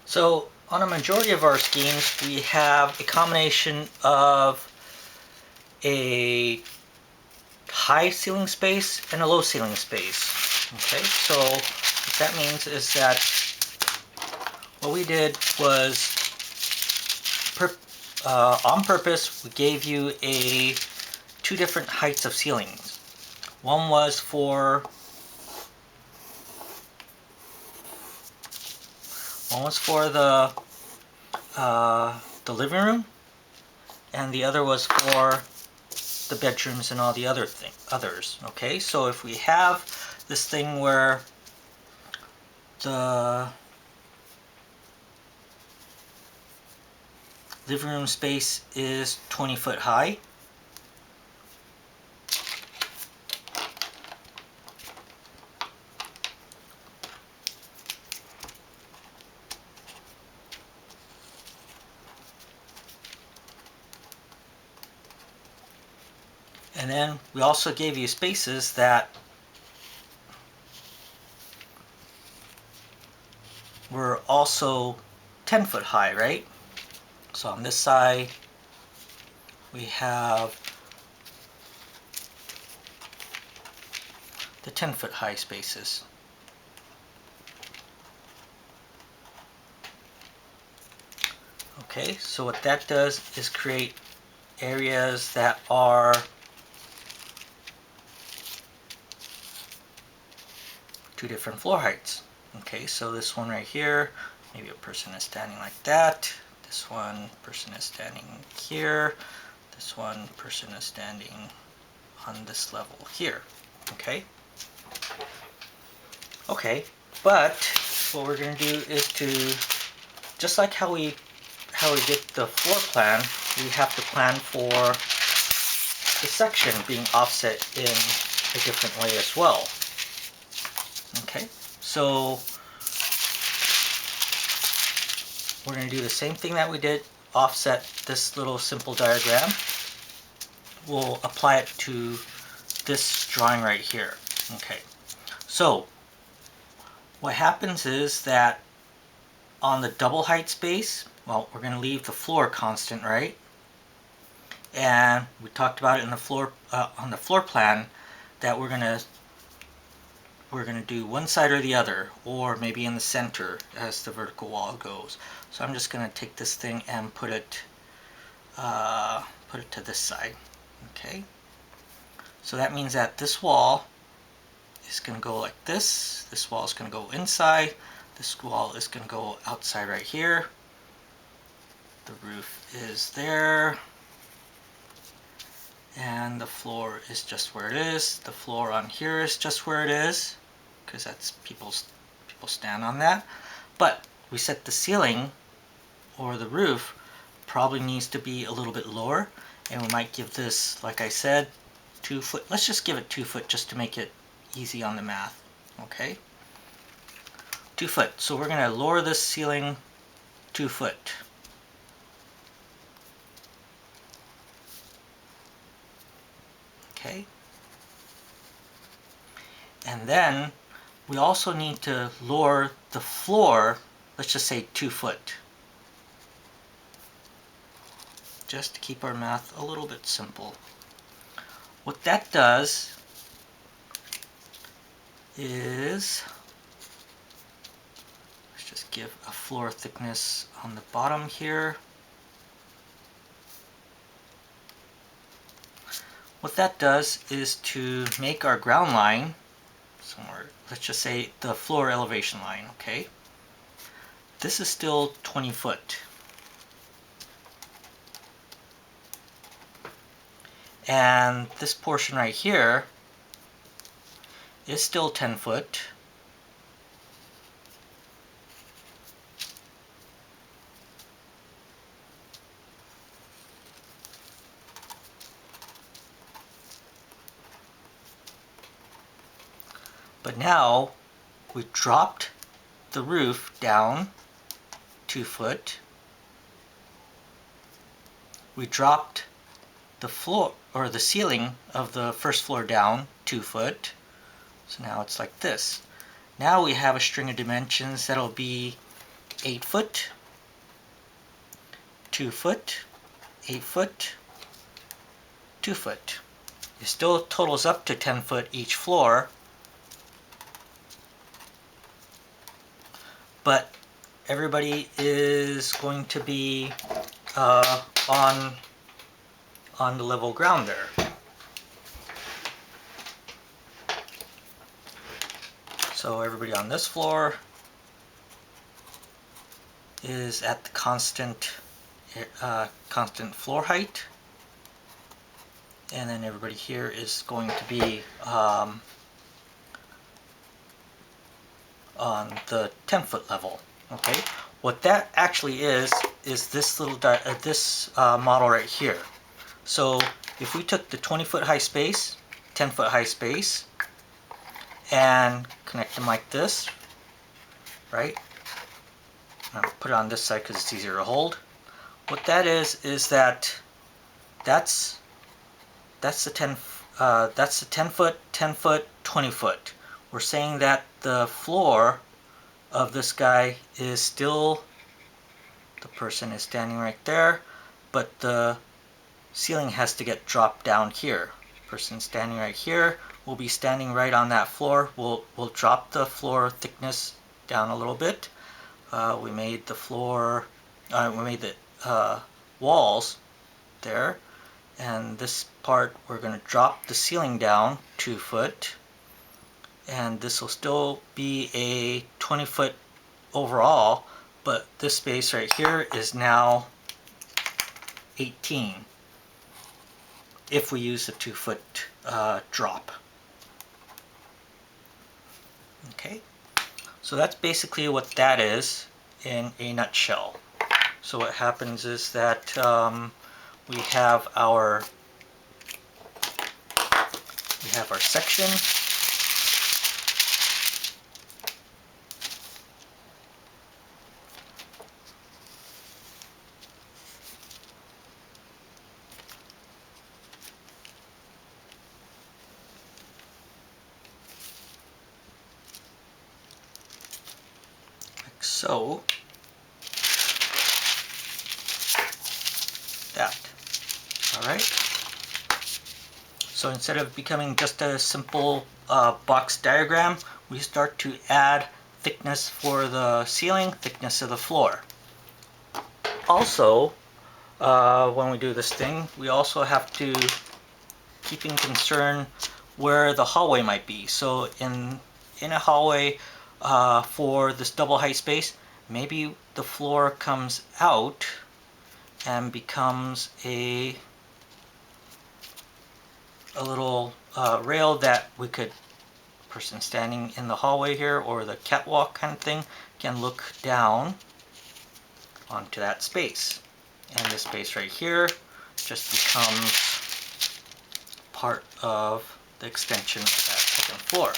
So on a majority of our schemes, we have a combination of a high ceiling space and a low ceiling space. Okay, so what that means is that what we did was, on purpose, we gave you two different heights of ceilings. One was for the living room, and the other was for the bedrooms and all the others. Okay, so if we have this thing where the living room space is 20 foot high, and then we also gave you spaces that were also 10 foot high, right? So on this side we have the 10 foot high spaces. Okay, so what that does is create areas that are two different floor heights. Okay, so this one right here, maybe a person is standing like that. This one person is standing here. This one person is standing on this level here. Okay. Okay, but what we're going to do is to, just like how we did the floor plan, we have to plan for the section being offset in a different way as well. Okay, so we're going to do the same thing that we did, offset this little simple diagram. We'll apply it to this drawing right here. Okay, so what happens is that on the double height space, well, we're going to leave the floor constant, right? And we talked about it in the floor on the floor plan that we're going to do one side or the other, or maybe in the center as the vertical wall goes. So I'm just going to take this thing and put it to this side. Okay. So that means that this wall is going to go like this. This wall is going to go inside. This wall is going to go outside right here. The roof is there. And the floor is just where it is. The floor on here is just where it is, because that's people stand on that. But we set the ceiling, or the roof, probably needs to be a little bit lower, and we might give this, like I said, 2 foot. Let's just give it 2 foot just to make it easy on the math. Okay, 2 foot. So we're going to lower this ceiling 2 foot. Okay, and then we also need to lower the floor, let's just say 2 foot, just to keep our math a little bit simple. What that does is, let's just give a floor thickness on the bottom here. What that does is to make our ground line somewhere, let's just say the floor elevation line, okay? This is still 20 foot. And this portion right here is still 10 foot. But now we dropped the roof down 2 foot. We dropped the floor, or the ceiling of the first floor down 2 foot. So now it's like this. Now we have a string of dimensions that'll be 8 foot, 2 foot, 8 foot, 2 foot. It still totals up to 10 foot each floor, but everybody is going to be on the level ground there. So everybody on this floor is at the constant floor height, and then everybody here is going to be on the 10-foot level. Okay, what that actually is this little model right here. So if we took the 20-foot high space, 10-foot high space, and connect them like this, right? I'll put it on this side because it's easier to hold. What that is that's the 10 foot, 10 foot, 20 foot. We're saying that the floor of this guy is still, the person is standing right there, but the ceiling has to get dropped down here. Person standing right here will be standing right on that floor. We'll drop the floor thickness down a little bit. We made the floor, we made the walls there, and this part we're going to drop the ceiling down 2 foot, and this will still be a 20 foot overall, but this space right here is now 18 if we use the 2 foot drop. Okay, so that's basically what that is in a nutshell. So what happens is that we have our section, like so. That. Alright. So instead of becoming just a simple box diagram, we start to add thickness for the ceiling, thickness of the floor. Also, when we do this thing, we also have to keep in concern where the hallway might be. So in a hallway for this double height space, maybe the floor comes out and becomes a little rail that we could, person standing in the hallway here or the catwalk kind of thing, can look down onto that space. And this space right here just becomes part of the extension of that second floor.